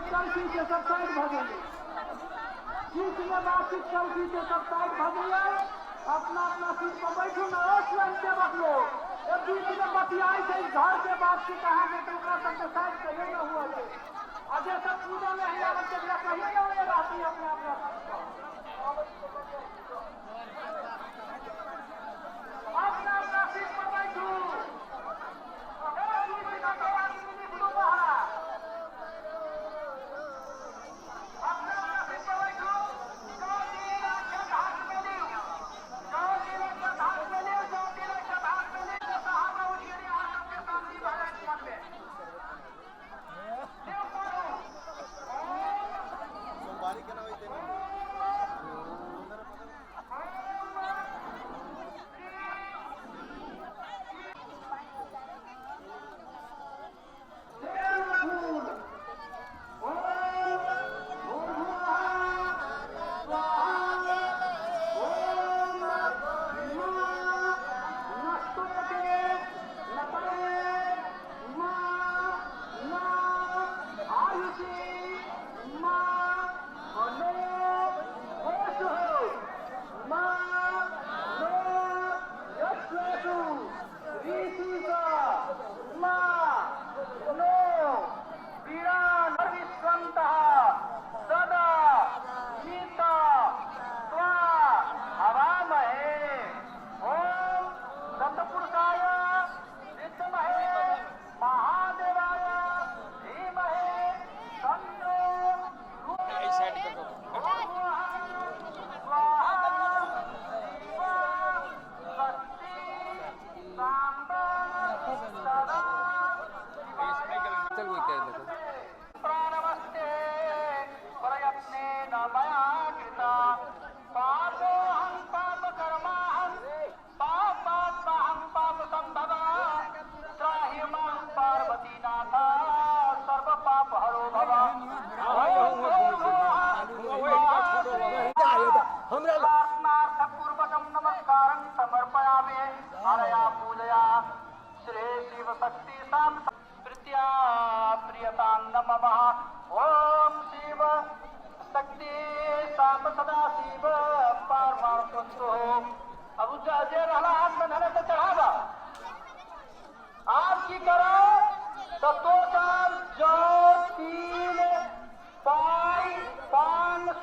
चलती के सब साइड भगेंगे, बीच में बातचीत चलती के सब साइड भगेंगे, अपना अपना सीट पर बैठू ना। स्वयं सेवक लोग बीच में बतियाई थे घर के बात की कहा के तो सबके साइड कहिए न हुआ है। अजय सब पूजा में हिलावत के लिए कहिए न हुए रहती है अपने अपना सीट पर बैठू।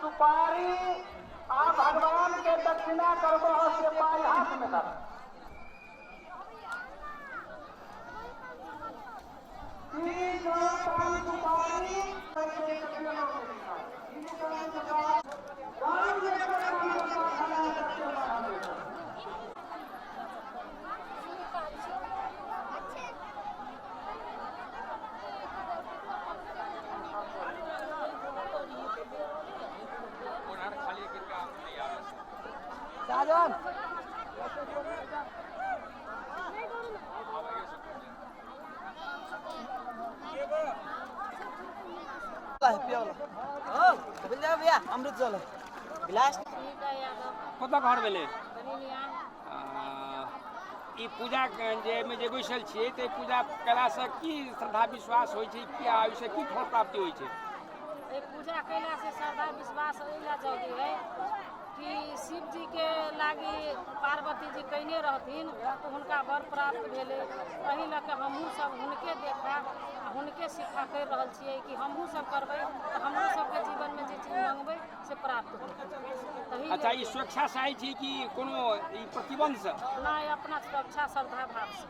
सुपारी आ भगवान के दक्षिणा करबो से पाई हाथ में धर। साजन अमृत चल गिलास कत घर भेलै ई पूजा जे बैसल छियै तऽ पूजा कयलासँ की श्रद्धा विश्वास होइ छै, क्या ओहिसँ की फल प्राप्ति होइ छै? पूजा कयलासँ श्रद्धा विश्वास एहिला जल्दी है कि शिव जी के लागी पार्वती जी कयने रहथिन तो हुनका वर प्राप्त भेलै। एहि लऽ कऽ हमहूँ सब हुनके देखा हुनके सिखा कर रहल छियै कि हमहूँ सब करबै तऽ हमरो सबके जीवन में जे चीज मांगबै से प्राप्त होतै। अच्छा, ई सुरक्षा चाहै छी कि कोनो ई प्रतिबंध से? नहीं, अपना सुरक्षा श्रद्धा भाव से।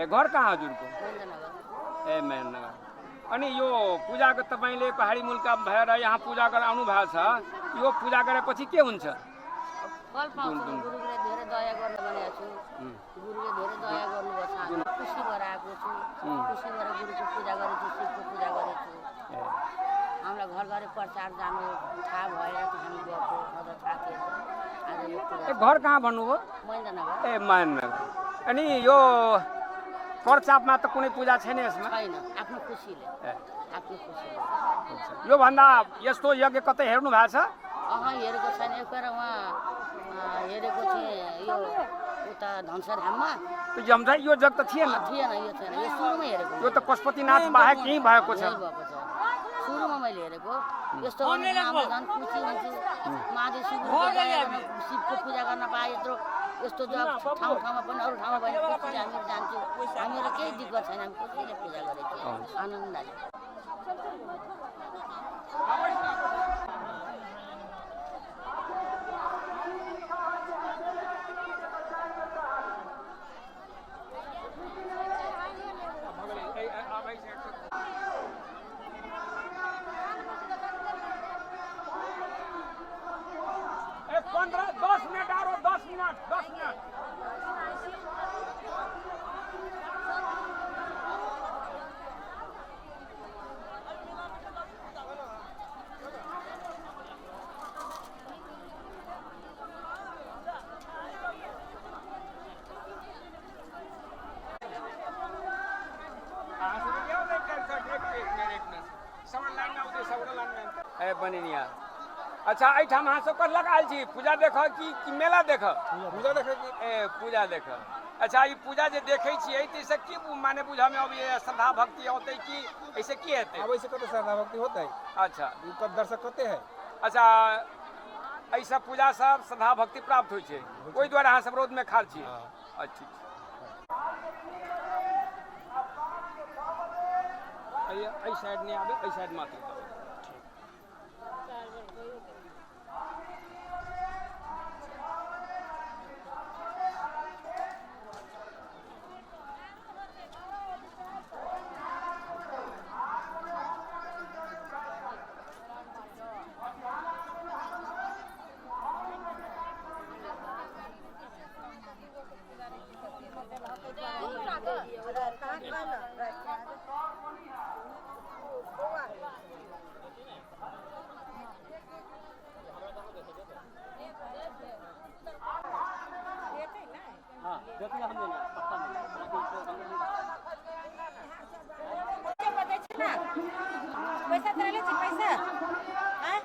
घर कहाँ हजुरको? ए मेहनगर। अनि यो पूजा तपाईले पहाडी मुलका भएर यहाँ पूजा गर्न आउनु भएको छ, यो पूजा गरेपछि के हुन्छ? फल पाउँछ। गुरुले धेरै दया गर्न भनेको छु, गुरुले धेरै दया गर्नुभएको छ। खुसी भएर आएको छु, खुसी भएर गुरुको पूजा गरेछु, शिवको पूजा गरेछु। हामीलाई घर घरै प्रचार जानु थाहा भएर हामी गएको अझ थाहा थिएन। आज यो पूजा। घर कहाँ भन्नुभयो? महेन्द्रनगर। ए महेन्द्रनगर। अनि यो कर चापमा त कुनै पूजा छैन यसमा छैन आफ्नो खुसीले ए, आफ्नो खुसीले योभन्दा यस्तो यज्ञ कतै हेर्नु भएको छ हेरेको छैन एकखेर उहाँ हेरेको थिएँ यो उता धनसरधाममा त्यो जम्झा यो जग त थिएन थिएन यो छैन यो सुरुमा हेरेको यो त पशुपतिनाथ बाहेक यहीँ भएको छ यही भएको छ सुरुमा मैले हेरेको यस्तो राम्रो झन् खुसी हुन्छु महादेव शिवको पूजा गर्न पाए यत्रो यस्तो जब ठाउँ ठाउँमा पनि अरू ठाउँमा पनि खुसी हामीहरू जान्छौँ हामीहरू केही दिक्कत छैन हामी खुसीले पूजा गरेको आनन्द लाग्यो ए, 10 मिनट आरो 10 मिनट ए बनिनिया अच्छा एहिठाम अहाँ सब कथलक आयल छी पूजा देख कि मेला देख पूजा देखे कि ए पूजा देख अच्छा ई पूजा जे देखै छियै ताहिसँ की माने बुझामे अबैए श्रद्धा भक्ति औतै कि ऐसे की हेतै अब ऐसे कते श्रद्धा भक्ति होता है अच्छा कब दर्शक कते है अच्छा एहि सब पूजा सब श्रद्धा भक्ति प्राप्त होइ छै ओहि दुआरे अहाँ सब रोडमे खाल छी अच्छा एहि साइड नहीं आबे एहि साइड मात्र पैसा तरले छी पैसा हैं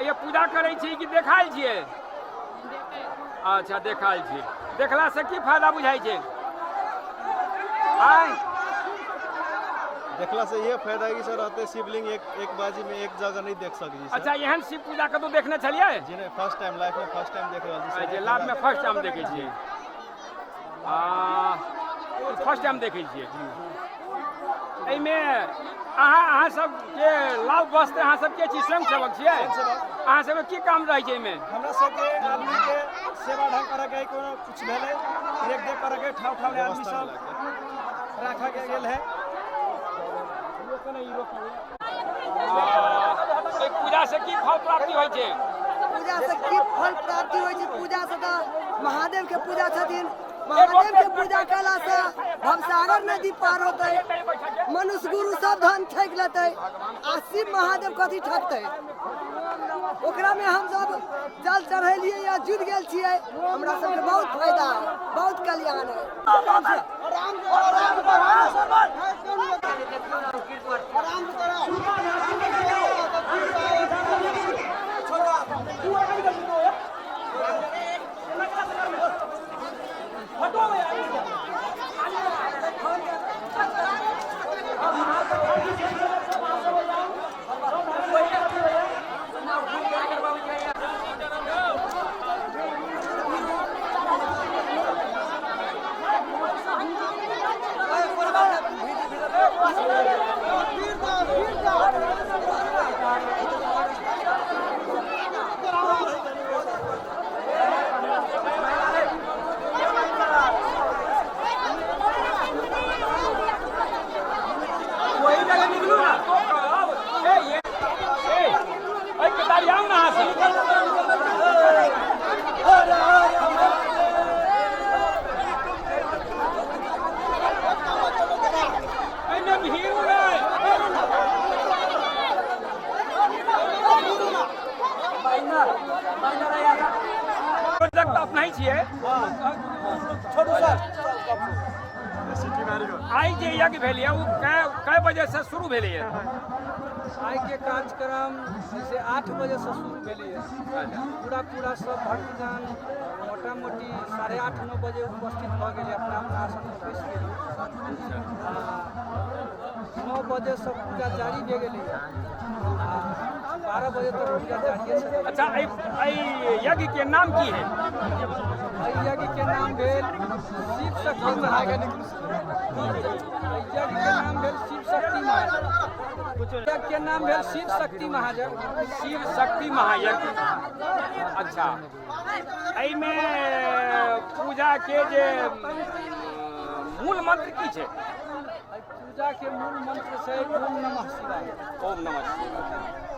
ये पूजा करै छी कि देखाल छियै अच्छा देखाल छी देखला से की फायदा बुझाइ छै आय देखला से ये फायदा है कि सर रहते शिवलिंग एक बाजी में एक जगह नहीं देख सकी सर अच्छा एहन शिव पूजा कतौ देखने छलियै जी नहीं फर्स्ट टाइम लाइफ में फर्स्ट टाइम देख रहल छी जे लाइव में फर्स्ट टाइम देखै छियै फर्स्ट टाइम देखै छियै एहिमे अहाँ सब के लाभ वास्ते अहाँ सब के छी स्वयं सेवक छियै अहाँ सबके की काम रहै छै एहिमे हमरा सबके आदमी के सेवा ढंग करे के कोनो कुछ भेलै देख देख करे के ठाव ठाव आदमी सब राखा के गेल है पूजा से की फल प्राप्ति होइ छै पूजा से की फल प्राप्ति होइ छै पूजा से तऽ महादेव के पूजा छथिन महादेव के पूजा कला से भवसागर नदी पार होतै मनुष्य गुरु सब धन ठक लेतै आ शिव महादेव कथी ठकतै ओकरा में हम सब जल चढ़ेलियै या जुड़ गेल छियै हमरा सबके बहुत फायदा है बहुत कल्याण है आई जे यज्ञ भेलिए वो कै बजे से शुरू भेलिए? आइ के कार्यक्रम से 8 बजे से शुरू भेलै पूरा सब भक्तजन मोटा मोटी 8:30-9 बजे उपस्थित भऽ गेलै अपना अपना आसन पर बैस गेलै। 9 बजे से पूजा जारी भऽ गेलै 12 बजे तक पूजा जारी है। अच्छा यज्ञ के नाम की है? यज्ञ के नाम भेल शिव शक्ति महायज्ञ। यज्ञ के नाम भेल शिव शक्ति महायज्ञ। यज्ञ के नाम भेल शिव शक्ति महायज्ञ। शिव शक्ति महायज्ञ। अच्छा में पूजा के जे मूल मंत्र की छै? पूजा के मूल मंत्र छै ओम नमः शिवाय। ओम नमः शिवाय।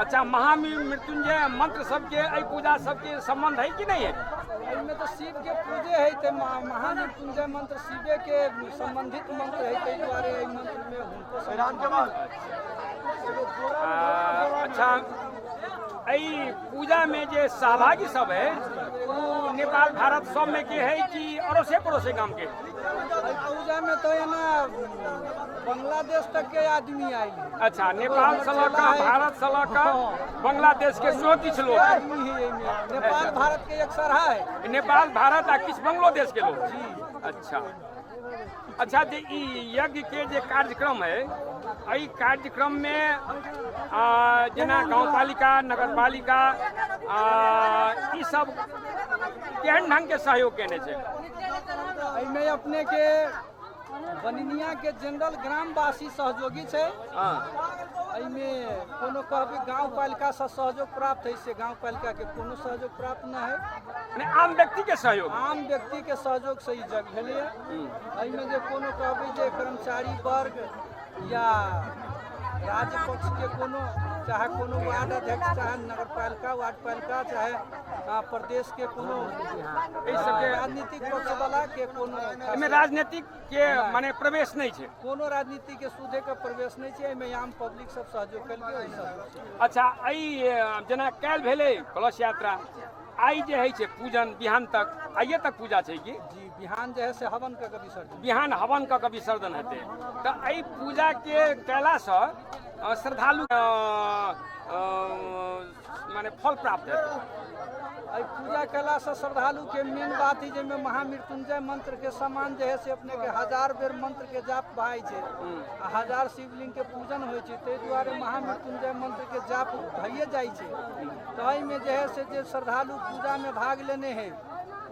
अच्छा महामृत्युंजय मंत्र सबके पूजा सबके संबंध है कि नहीं है? इनमें तो शिव के पूजे है तो महामृत्युंजय मंत्र शिवे के संबंधित मंत्र है ताहि दुआरे एहि मंत्र में हुनको अच्छा पूजा में जे सहभागी सब है वो नेपाल भारत सब में के है कि अड़ोसे पड़ोसे गांव के? पूजा में तो है ना बांग्लादेश तक के आदमी आए। अच्छा नेपाल से लड़का भारत से लड़का बांग्लादेश के सो किछ लोग आदमी है। नेपाल भारत के एक सरहा है। नेपाल भारत आ किछ बांग्लादेश के लोग। अच्छा अच्छा जे यज्ञ के जे कार्यक्रम है एहि कार्यक्रम में जना गाँव पालिका नगर पालिका ई सब केहन ढंग के सहयोग केने छै? एहिमे अपने के बनिनिया के जनरल ग्रामवासी सहयोगी छै। एहिमे कोनो कहबै गाँव पालिका से सहयोग प्राप्त है से गाँव पालिका के कोनो सहयोग प्राप्त न है। आम व्यक्ति के सहयोग? आम व्यक्ति के सहयोग से ई यज्ञ भेलै। एहिमे जे कोनो कहबै जे कर्मचारी वर्ग या राज्य पक्ष के कोनो चाहे कोनो वार्ड अध्यक्ष चाहे नगर पालिका वार्ड पालिका चाहे प्रदेश के कोनो राजनीतिक पक्ष वाला के कोनो में राजनीतिक के माने प्रवेश नहीं है? कोनो राजनीति के सूधे का प्रवेश नहीं है। एहिमे आम पब्लिक सब सहयोग केलकै। अच्छा जना काल्हि भेलै कलश यात्रा आई जे है पूजन बिहान तक आइए तक पूजा है कि? जी बिहान जो है से हवन का विसर्जन बिहान हवन का विसर्जन हेतै तो एहि पूजा के कैला से श्रद्धालु माने फल प्राप्त हेतै। एहि पूजा कैला से श्रद्धालु के मेन बात है जिसमें महामृत्युंजय मंत्र के समान जो है से अपने के 1000 बेर मंत्र के जाप भाई छै आ 1000 शिवलिंग के पूजन होइ छै ताहि दुआरे महामृत्युंजय मंत्र के जाप भइए जाइ छै। तो एहिमे जे है से जे श्रद्धालु पूजा में भाग लेने हैं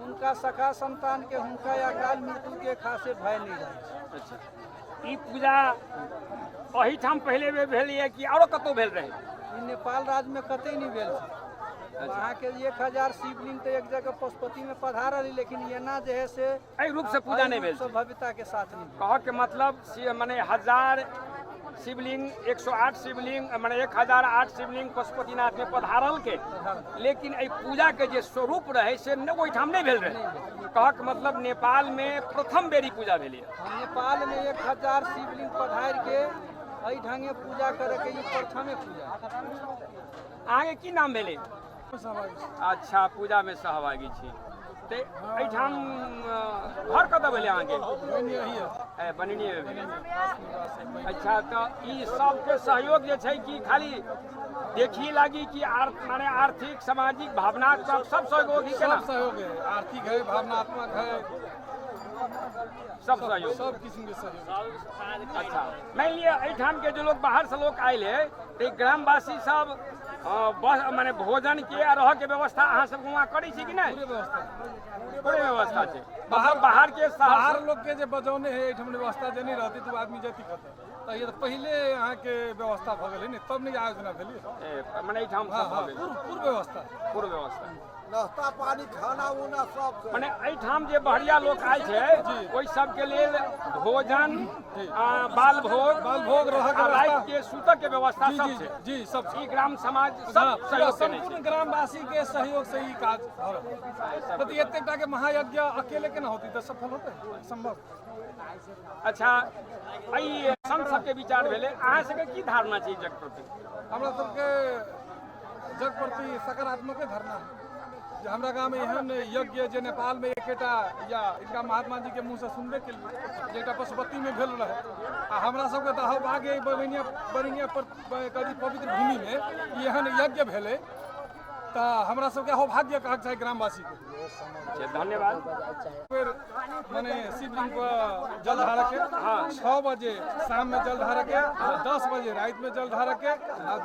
उनका सखा संतान के हुनका अकाल मृत्यु के खासे भय नहीं रहे। अच्छा ई पूजा अहीठाम पहले बेर भेल है कि आरो कतौ भेल रहे? नेपाल राज्य में कतई नहीं भेल। वहाँ के 1000 शिवलिंग तो एक जगह पशुपति में पधारल लेकिन एना जे है से एहि रूप से पूजा नहीं भेल। भव्यता के साथ नहीं कह के मतलब माने 1000 शिवलिंग 108 शिवलिंग माने 1008 शिवलिंग पशुपतिनाथ में पधारल के लेकिन एहि पूजा के जे स्वरूप रहे से ओहिठाम नहीं भेल रहे। कह के मतलब नेपाल में प्रथम बेरी पूजा भेल। नेपाल में 1000 शिवलिंग पधार के एहि ढंगे पूजा करे के प्रथमे पूजा। आगे की नाम भेले? अच्छा पूजा में सहभागी छी ते एठाम घर कतऽ भेले अहाँके? बनिनिये भेले। अच्छा तो ई सबके सहयोग जे छै कि खाली देखी लागी कि माने आर्थिक सामाजिक भावनात्मक सब सहयोग ही केना? सब सहयोग है, आर्थिक है, भावनात्मक है, सब सहयोग, सब किस्म के सहयोग। अच्छा मान लिया एठाम के जो लोग बाहर से लोग आयल है तो ग्रामवासी सब बस माने भोजन के रह के व्यवस्था अहाँ सब वहाँ करी छी कि नहीं? पूरे व्यवस्था छै। बाहर के बाहर लोग के जे बजौने है एठम व्यवस्था जे नहीं रहती तो आदमी जति खतै तो ये पहले यहाँ के व्यवस्था भ गेलै ने तब नहीं आयोजना भेलै माने एठाम सब भ गेल पूर्ण व्यवस्था नाश्ता पानी खाना उना सब माने एठाम जे बहरिया लोग आयल छै ओइ सब के लेल भोजन बाल भोग रात के सूतक के व्यवस्था सब छै। जी सब ई ग्राम समाज सब सहयोग देने छै। संपूर्ण ग्रामवासी के सहयोग से ही काज भ रहल है। तो एतेटा के महायज्ञ अकेले केना होती तो सफल होते संभव। अच्छा एहि संत सबके विचार भेले अहाँ सबके की धारणा छै जग प्रति? हमरा सबके जग प्रति सकारात्मक धारणा है। जे हमरा गाँव में एहन यज्ञ जे नेपाल में एकेटा या इनका महात्मा जी के मुँह से सुनबे के लिए जे एकटा पशुपति में भेल रहे आ हमरा सबके तऽ आगे बरनिया पवित्र भूमि में एहन यज्ञ भेले तो हमरा सबके सौभाग्य कहक चाही ग्रामवासी के। धन्यवाद। फिर माने शिवलिंग पर जल ढार के 6 बजे शाम में जल ढार के 10 बजे रात में जल ढार के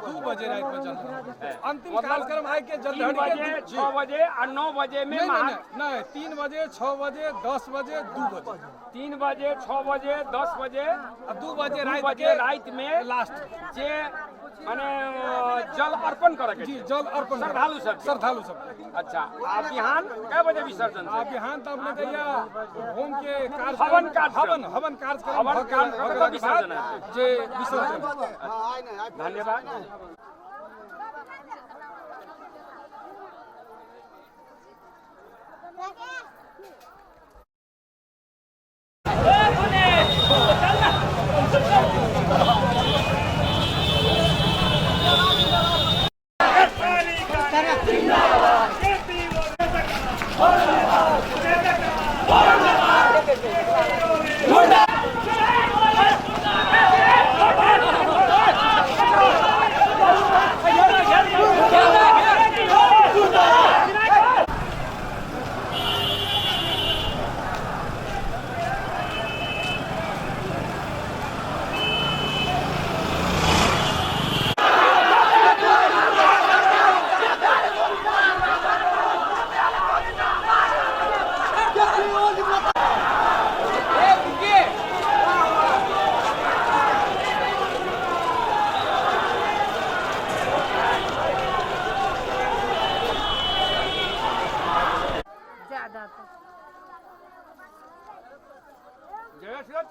2 बजे रात में जल ढार के अंतिम कार्यक्रम आए के जल ढार के 6 बजे और 9 बजे में नहीं 3 बजे 6 बजे 10 बजे 2 बजे 3 बजे 6 बजे 10 बजे और 2 बजे रात में लास्ट जे माने जल अर्पण करे के जी जल अर्पण श्रद्धालु सब। अच्छा आ बिहान कै बजे विसर्जन? आ बिहान तब अपने कहिया होम के हवन कार्यक्रम विसर्जन जे विसर्जन। धन्यवाद।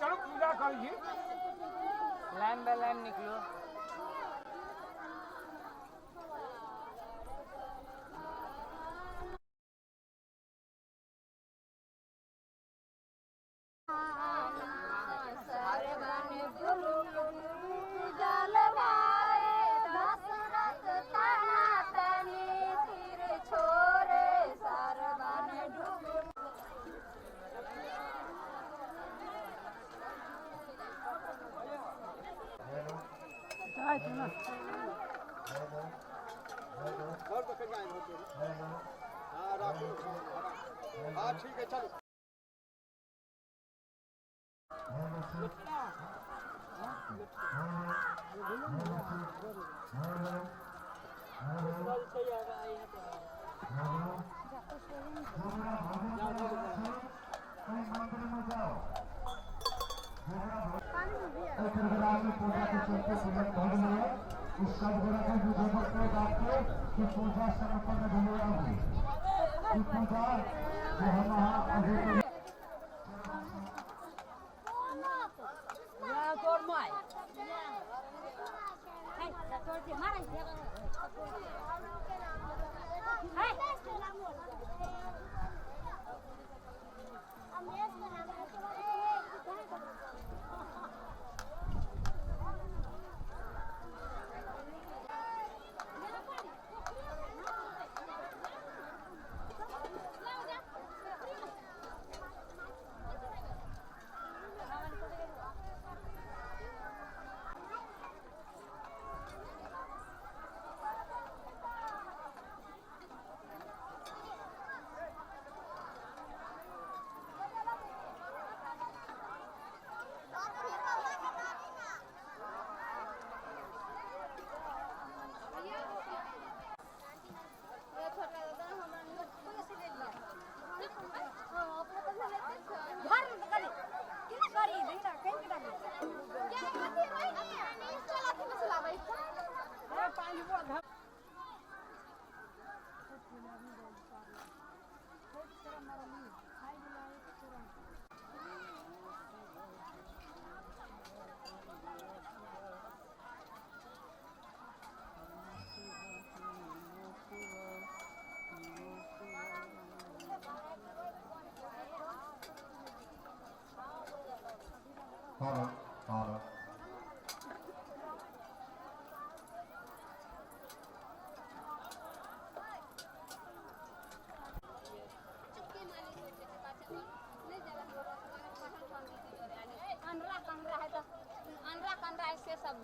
चलो पूजा कर लीजिए। लाइन बाय लाइन निकलो। ठीक है चलो।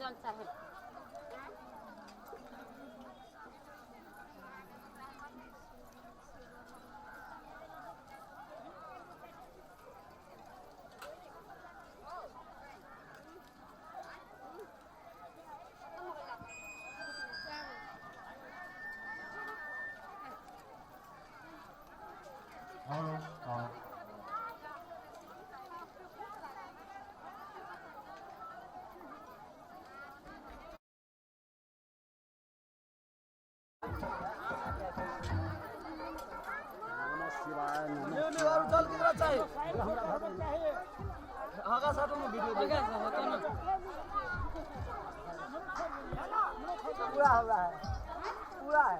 जल चाहे जल कितना चाहिए आगा साटो में वीडियो देखा होता ना पूरा हो रहा है पूरा है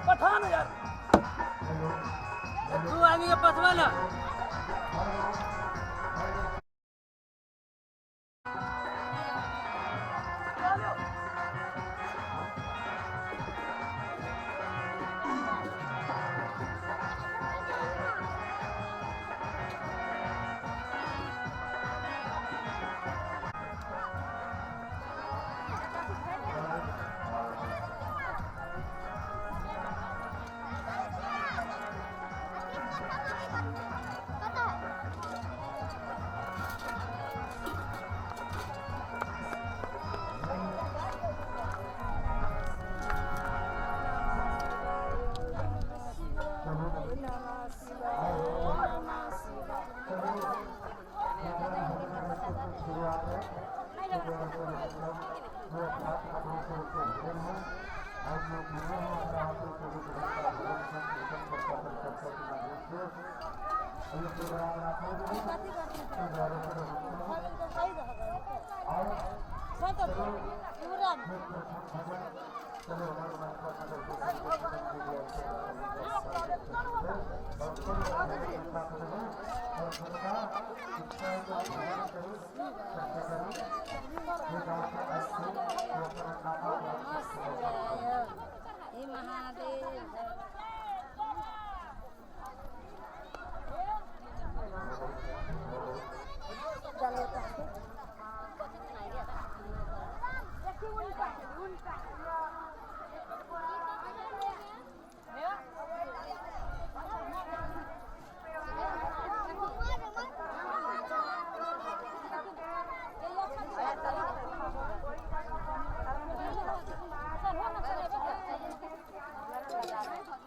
पठान यार तू आदमी के पथवा ना Thank you.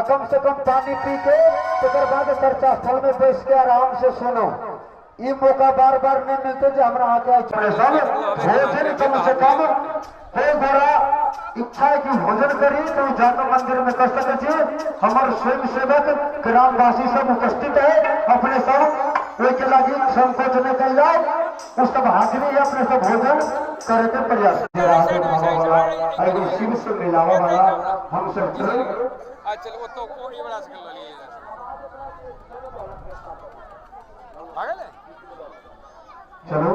कम से कम पानी पी के तकर बाद चर्चा स्थल में बैठ के आराम से सुनो। ये मौका बार बार नहीं मिलते जो हमरा आके भोजन कम से कम कोई बड़ा इच्छा है कि भोजन करी तो जाकर मंदिर में कर सके। हमारे स्वयं सेवक ग्रामवासी सब उपस्थित है, अपने सब एक लगी संकोच नहीं कर जाए, उस सब हाजिरी है अपने सब भोजन करे के प्रयास। शिव से मिलावा वाला हम सब चलो वो तो ये बड़ा से कर लिए पागल है। चलो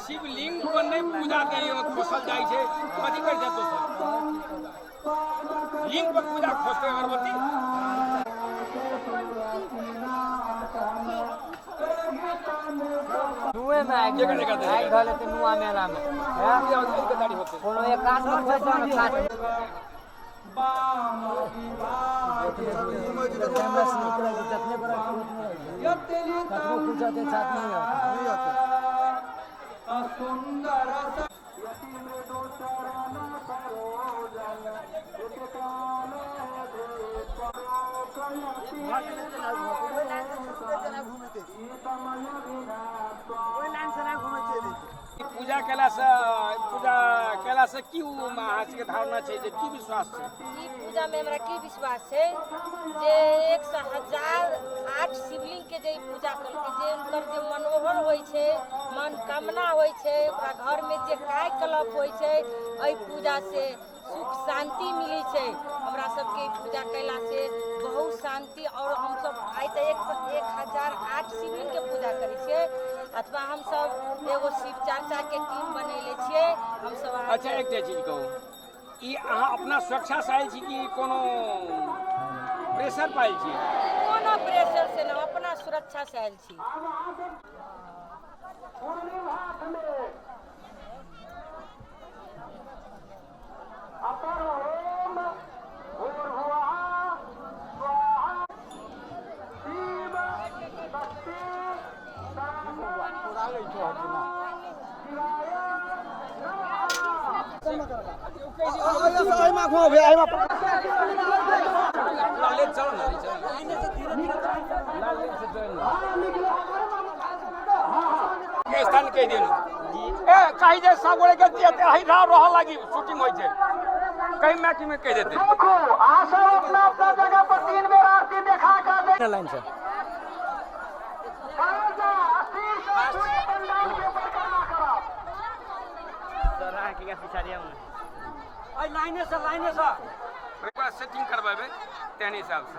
शिवलिंग पर नहीं पूजा करी खोसल जाए छे, कथी कर जातो सर लिंग पर पूजा खोसते अगरबत्ती नुए में आग करने का आग धले ते नुआ मेला में है कोनो एक काट में खोस दो ना काट पूजा कैला से की महाज के धारणा छै जे की विश्वास छै? ई पूजा में हमरा की विश्वास है जे 1,008 शिवलिंग के जे पूजा करके जे उनकर जे मनोहर होय छै, मनोकामना होय छै, ओकरा घर में जे काय कलप होय छै, एहि पूजा से सुख शांति मिली छै। हमरा सबके पूजा कैला से बहुत शांति और हम सब आइ त 1,008 शिवलिंग के पूजा करै छियै अथवा हम सब एगो शिव चर्चा के टीम बनैले छियै। हम सब अच्छा एक चीज कहू, ई अहाँ अपना सुरक्षा से आयल छी कि कोनो प्रेशर पाइल छी? कोनो प्रेशर से ना, अपना सुरक्षा से आयल छी। स्थान कह दिन कहीं जे सब गोरे के दियते हई रह लागी शूटिंग होय छै, कहीं मैटी में कह देते आशा अपना अपना जगह पर 3 बेर आरती देखा कर लाइन से लाइने से सेटिंग करवाबे तेहन हिसाब से।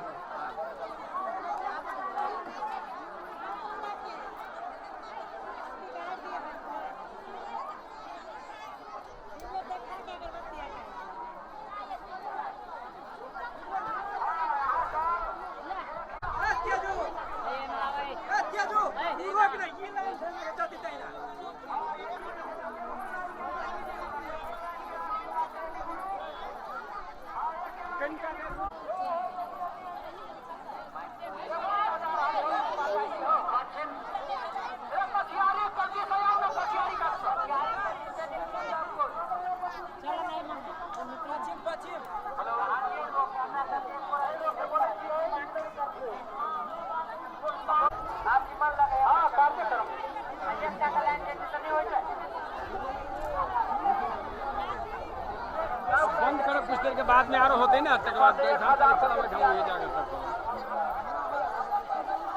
बंद करो कुछ देर के बाद में आरो होते ना तक बाद ये जाकर सबको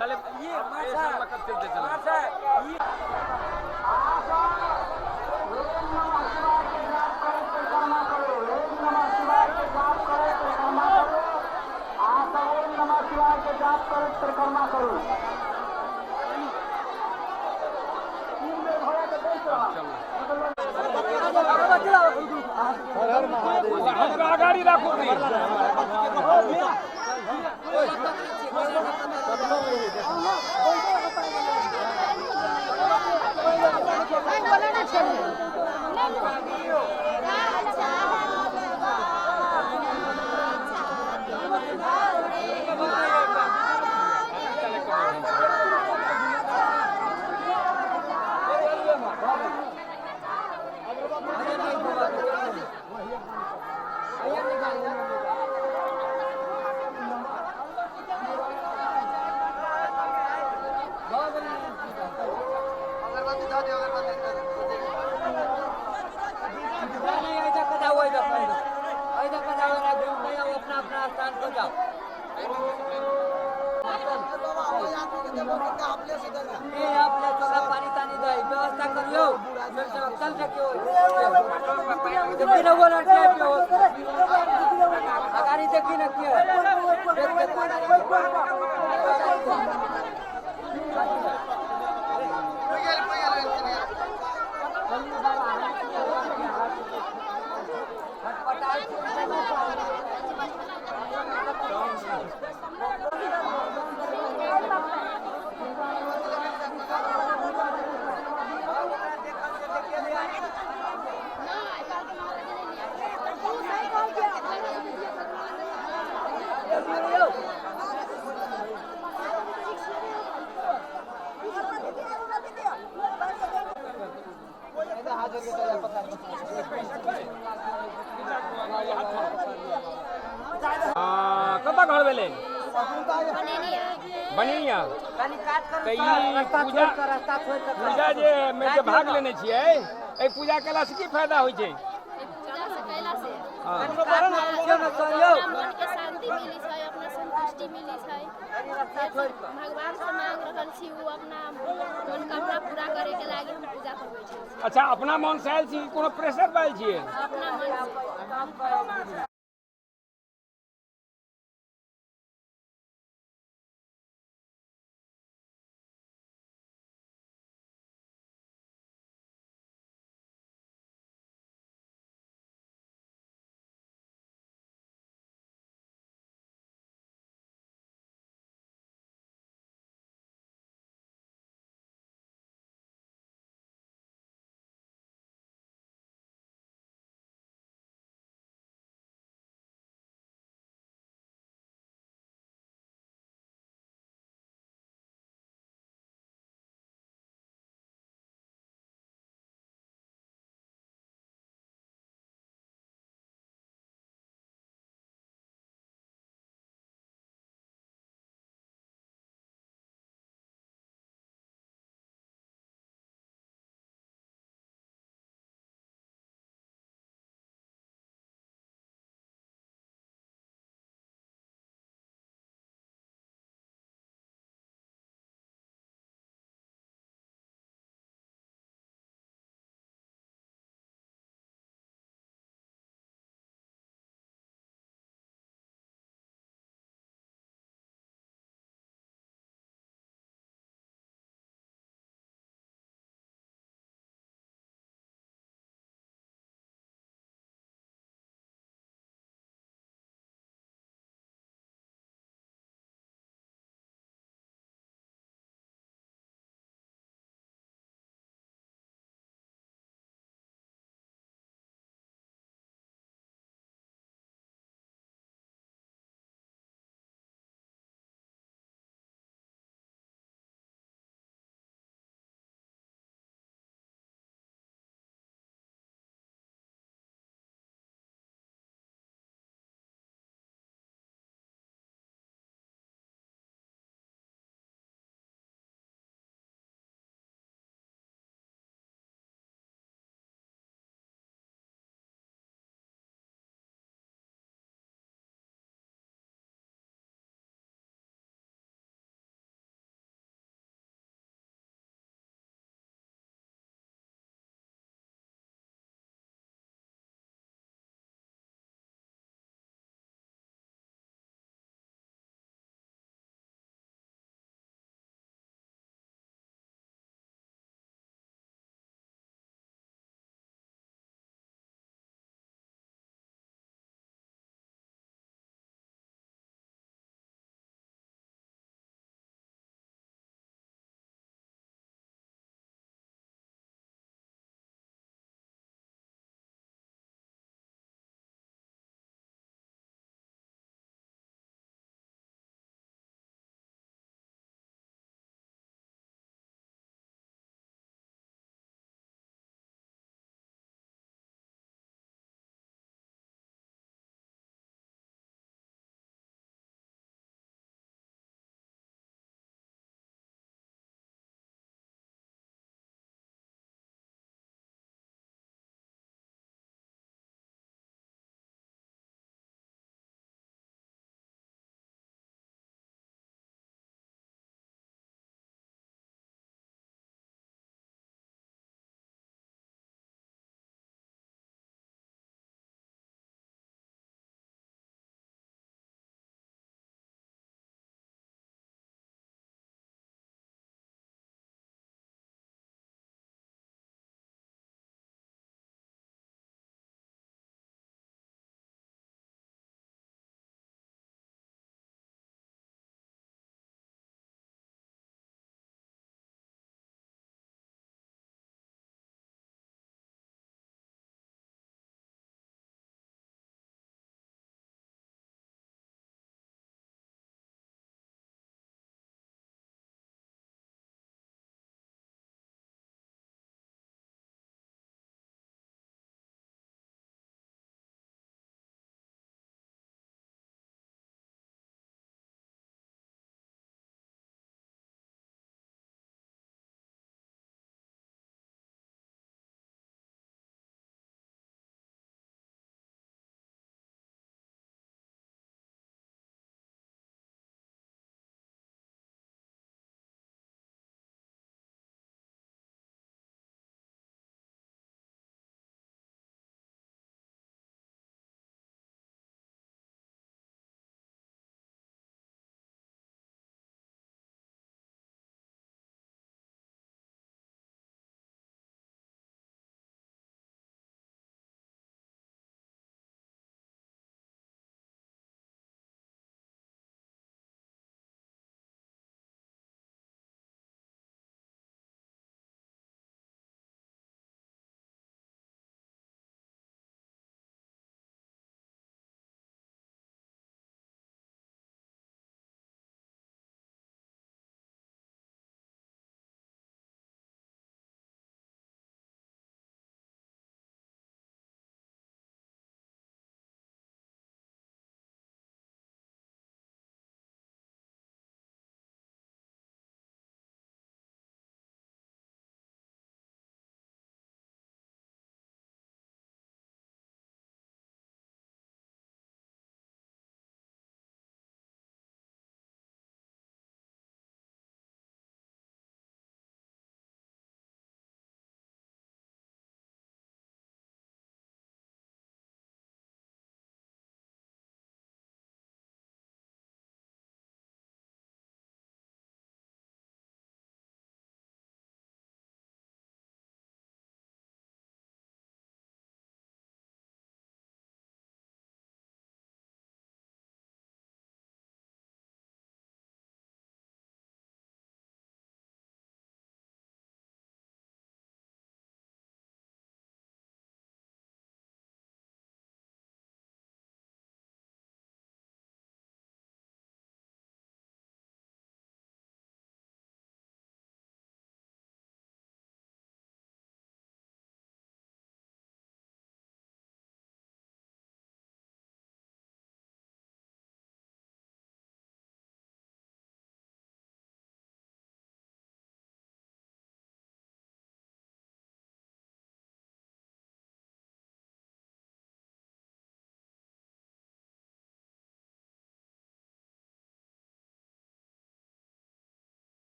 चले ये सब वक्त चलते चलो परिक्रमा करो गाड़ी रखो पानी तानी दे व्यवस्था करियो चल सकियो गाड़ी देखी न कब घर बेले बनिया पूजा जे में जे भाग लेने छियै ए पूजा केला से की फायदा होइ छै? मन के शांति मिली छै, अपना संतुष्टि मिली छै। भगवान से मांग रहल छी वो अपना मनोकामना पूरा करे के लागि हम पूजा करबै छी। अच्छा अपना मन से आयल छी कोनो प्रेशर पायल छियै? अपना मन से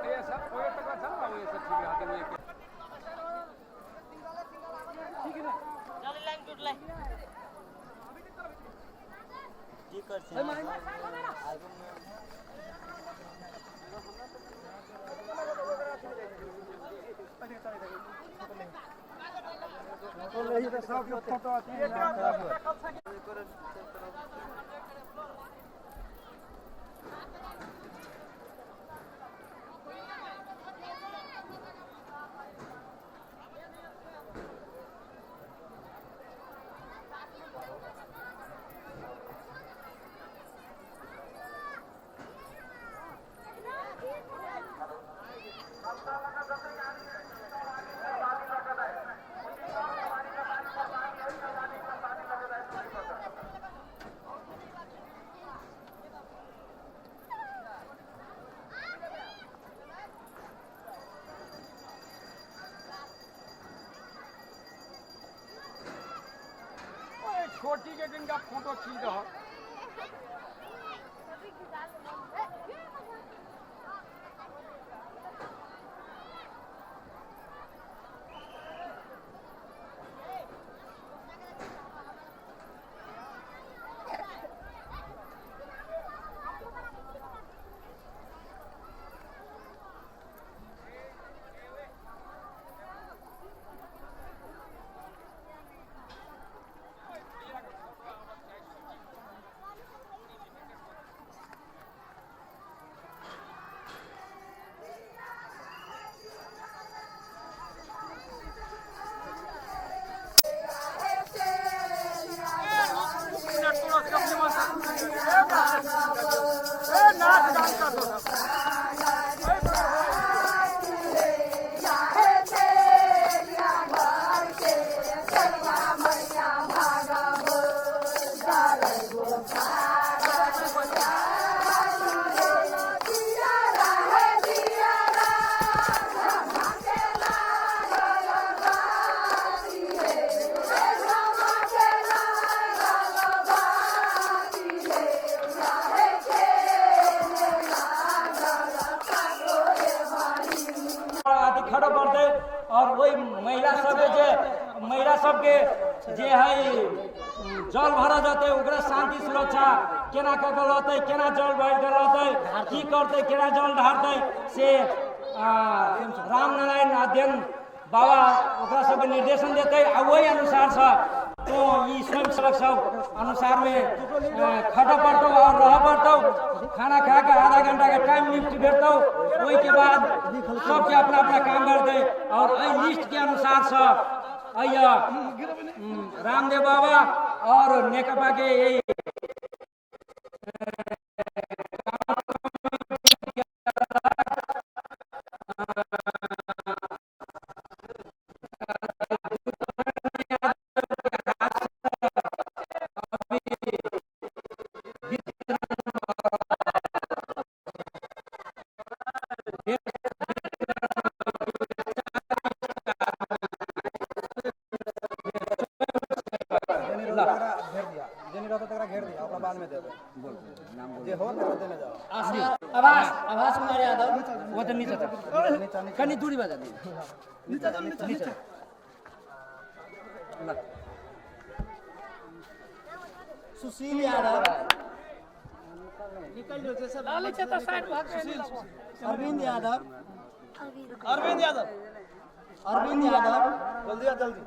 ये सब कोई तक चल रहा है ये सब ठीक है के लिए छोटी के दिन का फोटो खींच रहा खड़ो करते और वही महिला सबके जे है जल भरा जाते ओकरा शांति सुरक्षा केना कर रहते केना जल भर कर रहते की करते केना जल ढारते से राम नारायण अध्ययन बाबा ओकरा सबके निर्देशन देते आ वही अनुसार से तो ये स्वयं सेवक सब अनुसार में खड़ा पड़तो और रह पड़तो खाना खा के आधा घंटा का टाइम लिस्ट भेटतो वही के बाद सबके अपना अपना काम करते और एहि लिस्ट के अनुसार से रामदेव बाबा और नेकपा के यही आवाज कुमार यादव वो तो नीचे था कहीं दूरी बजा दी नीचे सुशील यादव अरविंद यादव जल्दी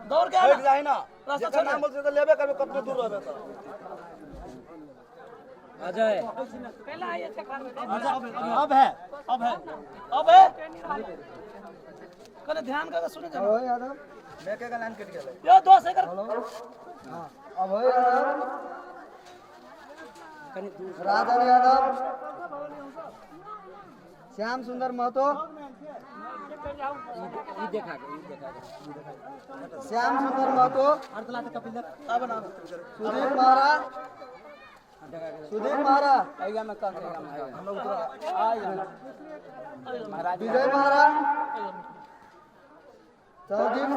दौड़ के बैठ जाए ना रास्ता छोड़ नाम बोलते तो लेबे करबे कतने दूर रहबे तो अजय पहला आइए अब है कने ध्यान करके सुने जा ओ यादव लेके का लाइन कट गया यो 2 सेकंड हां अब है यादव कने राजन यादव श्याम सुंदर महतो श्याम सुंदर महतो, सुदीप महारा, विजय महारा, चौदीप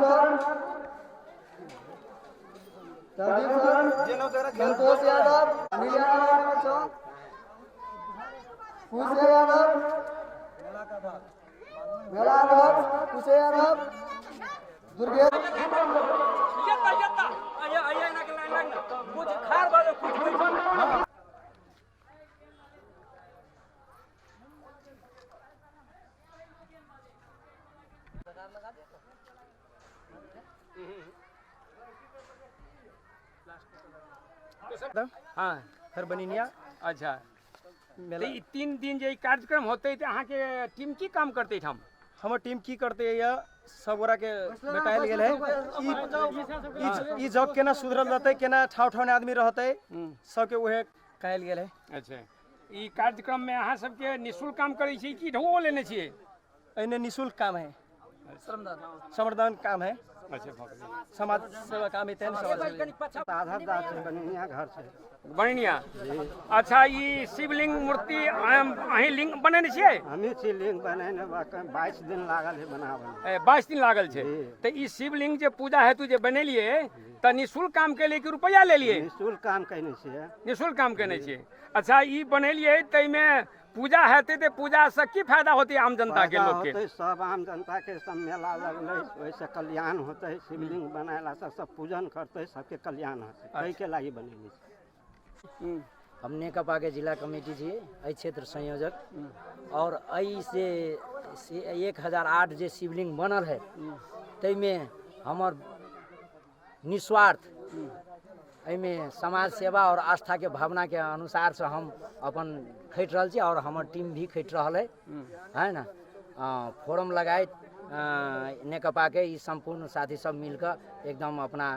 सर, संतोष यादव, अनिल यादव, कुशे यादव, मेला यादव, कुशे यादव, दुर्गेश कुछ खार वाले कुछ बैठो हाँ फिर बनिनिया अच्छा तो ई 3 दिन जे ई कार्यक्रम होते तो अहाँ के टीम की काम करते हम हमर टीम की करते है सब गोरा के बतायल गेल है ई जग केना सुधरल रहते केना ठाव ठाव आदमी रहते सबके उहे कहल गेल है। अच्छा ई कार्यक्रम में अहाँ सबके निःशुल्क काम करै छी कि ढो लेने छियै एने निःशुल्क काम है श्रमदान काम है अच्छा समाज सेवा काम है तेन बनिया अच्छा ई शिवलिंग मूर्ति अहीं लिंग बनेने छियै हमें शिवलिंग बनेने 22 दिन लागल है बनावे 22 दिन लागल छै तो ई शिवलिंग जे पूजा हेतु जे बनेलिए त निःशुल्क काम के लिए कि रुपया ले लिए निःशुल्क काम करने छियै निःशुल्क काम करने छियै अच्छा ई बनेलिए तै में पूजा हेतै तो पूजा से की फायदा होती आम जनता के लोग के सब आम जनता के सब मेला लगले वैसे कल्याण होते शिवलिंग बनाला से सब पूजन करते सबके कल्याण होते कई के लागी बनेली हम नेकपा के जिला कमेटी छी एहि क्षेत्र संयोजक और एहि से 1008 जे शिवलिंग बनल है तैमे हमर निस्वार्थ एहिमे समाज सेवा और आस्था के भावना के अनुसार से हम अपन खटि रहल छी और हमर टीम भी खटि रहल है ना फोरम लगायत नेकपा के ई संपूर्ण साथी सब मिलकर एकदम अपना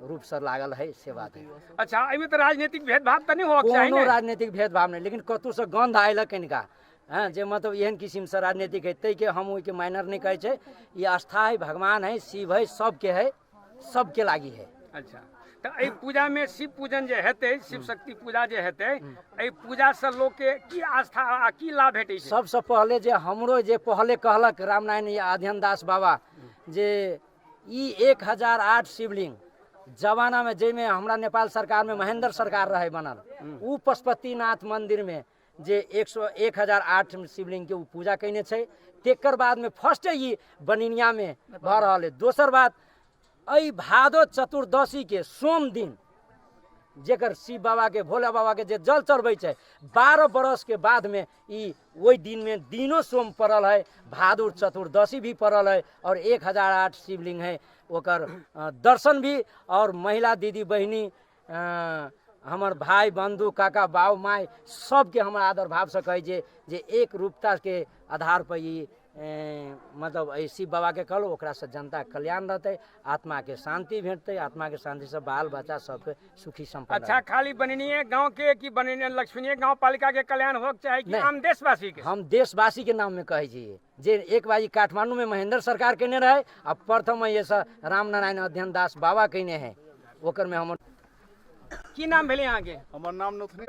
रूप से लागल है सेवा के। अच्छा एहिमे तो राजनीतिक भेदभाव तो नहीं होके चाहिए कोनो राजनीतिक भेदभाव नहीं लेकिन कतौ से गंध आयल कनिका हाँ जे मतलब एहन किस्म से राजनीतिक है तै के हम ओके माइनर नहीं कहै छै ई आस्था है भगवान है शिव है सबके लागी है। अच्छा तो एहि पूजा में शिव पूजन जे हेतै शिव शक्ति पूजा जे हेतै एहि पूजा से लोग के की आस्था आ की लाभ भेटै छै सबसे पहले जे हमरो जे पहले कहलक रामनारायण अध्ययन दास बाबा जे ई 1008 शिवलिंग जमाना में जैमे हमरा नेपाल सरकार में महेंद्र सरकार रहे बनल उ पशुपतिनाथ मंदिर में जे 1008 शिवलिंग के उ पूजा कैने छै तेकर बाद में फर्स्ट ई बनिनिया में भ रहल है। दोसर बात एहि भादो चतुर्दशी के सोम दिन जेकर शिव बाबा के भोला बाबा के जे जल चढ़बै छै 12 बरस के बाद में ई ओहि दिन में दिनो सोम पड़ल है भादुर चतुर्दशी भी पड़ल है और 1008 शिवलिंग है ओकर दर्शन भी और महिला दीदी बहिनी हमर भाई बंधु काका बाऊ माय सबके हम आदर भाव से कहै जे एक रूपता के आधार पर ई मतलब शिव बाबा के कहलो ओकरा से जनता कल्याण रहते आत्मा के शांति भेटते आत्मा के शांति से बाल बच्चा सबके सुखी संपन्न। अच्छा खाली बनिनिये गांव के कि बनिनिये लक्ष्मीनिये गांव पालिका के कल्याण होके चाहे कि आम देशवासी के हम देशवासी के नाम में कहै छी जे एक बाजी काठमांडू में महेंद्र सरकार केने रहे आ प्रथम ये रामनारायण अध्ययन दास बाबा केने है ओकर में हम की नाम भेले यहाँ के हमर नाम नथनी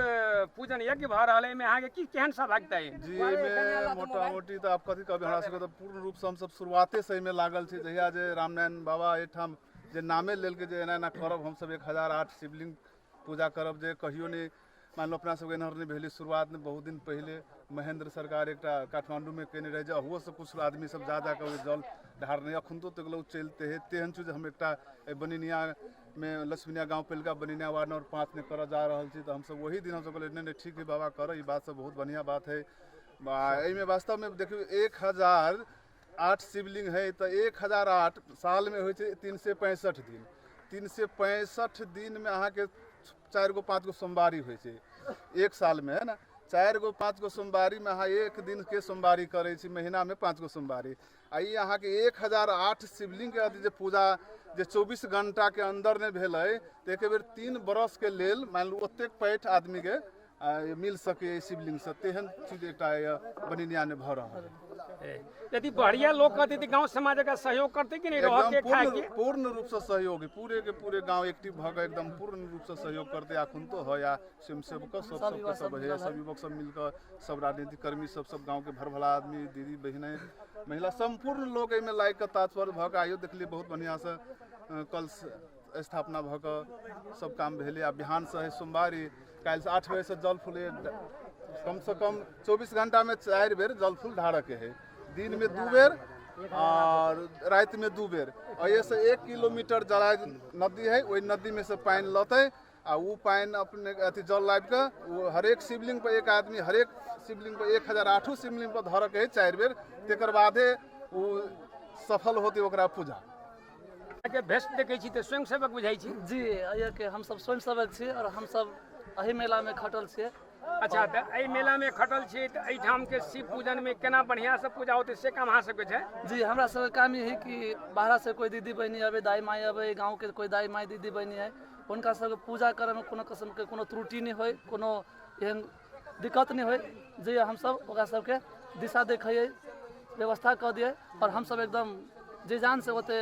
पूजन यज्ञ भ रहल है में यहाँ के की केहन सा लगता है जी में मोटा मोटी तो आप कथी कहबे हमरा सबके तो पूर्ण रूप से हम सब शुरुआते से में लागल छी जहिया जे रामनारायण बाबा एठाम जे नामे लेल के जे एना करब हम सब 1008 शिवलिंग पूजा करब जे कहियो नहीं मान लो अपना सबके एनहर नहीं भेली शुरुआत में बहुत दिन पहले महेंद्र सरकार एक काठमांडू में केने रहे हुआ से कुछ आदमी सब जा के जल ढार नहीं अखन तो लोग चलते है तेहन चीज हम एक बनिनिया में लक्ष्मीनिया गांव पालिका बनिनिया वार्ड नंबर 5 में कर जा रहा थी तो हम सब वही दिन हम सब कहले नहीं ठीक है बाबा करो ये बात सब बहुत बढ़िया बात है में वास्तव में देखिए 1008 शिवलिंग है तो 1008 साल में हो 365 दिन 365 दिन में अहाँ के 4 गो 5 गो सोमवारी हो एक साल में है ना 4 गो 5 गो सोमवारी में अहाँ एक दिन के सोमवारी करे महीना में 5 गो सोमवारी आई अहाँ के 1008 शिवलिंग के अथी पूजा जे 24 घंटा के अंदर ने भेल है तो एक बेर 3 बरस के लेल मान लू ओतेक पैठ आदमी के मिल सके शिवलिंग से तेहन चीज एक बनिनिया ने भ रहा है। यदि बढ़िया लोग कहते थे गांव समाज का सहयोग करते कि नहीं रह के खाए के पूर्ण रूप से सहयोगी पूरे के पूरे गांव एक्टिव भग एकदम पूर्ण रूप से सहयोग करते अखुन तो है या स्वयंसेवक सब है सब युवक सब मिलकर सब राजनीतिक कर्मी सब गांव के भर भला आदमी दीदी बहने महिला संपूर्ण लोग एहिमे लाग के तत्पर भऽ कऽ आइयो देखलिए बहुत बढ़िया से कल स्थापना भऽ कऽ सब काम भेलै आ बिहान से है सोमवारी काल्हि से 8 बजे से जल फूल कम से कम 24 घंटा में 4 बेर जल फूल ढारक है दिन में 2 बेर और रात में 2 बेर और ये से 1 किलोमीटर जला नदी है वही नदी में से पानी लते आ वो पानी अपने अथी जल लाद के वो हरेक शिवलिंग पर एक आदमी हरेक शिवलिंग पर 1008 शिवलिंग पर धरक है 4 बेर तेकर बादे वो सफल होते ओकरा पूजा के भेस्ट देखै छी त स्वयं सेवक बुझाइ छी जी ये के हम सब स्वयं सेवक छी और हम सब एही मेला में खटल छियै अच्छा त एहि मेला में खटल छी त एहि ठाम के शिव पूजन में केना बढ़िया से पूजा होते से काम अहाँ सबके छै जी हमरा सबके काम यही कि बाहर से कोई दीदी बहनी आवे दाई माई आवे गांव के कोई दाई माई दीदी बहनी है उनका सबके पूजा करे में कोनो किस्म के कोनो त्रुटि नहीं होय कोनो एहन दिक्कत नहीं होय जे हम सब ओकरा सबके दिशा देखिए व्यवस्था कर दिए और हम सब एकदम जे जान से होते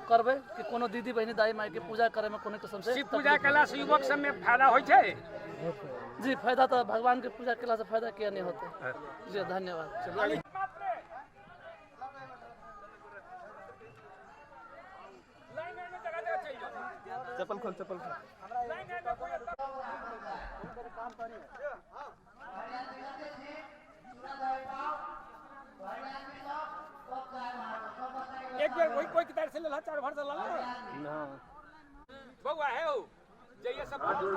करबे कि कोनो दीदी बहनी दाई माई के पूजा करे में कोनो किस्म से शिव पूजा कला से युवक सब में फायदा होय छै जी फायदा तो भगवान के पूजा केला से फायदा किया नहीं होते जी धन्यवाद चप्पल खोल एक बेर कोई किताब से लेला 4 भर से लेला ना बउआ है हो जइए सब साथ में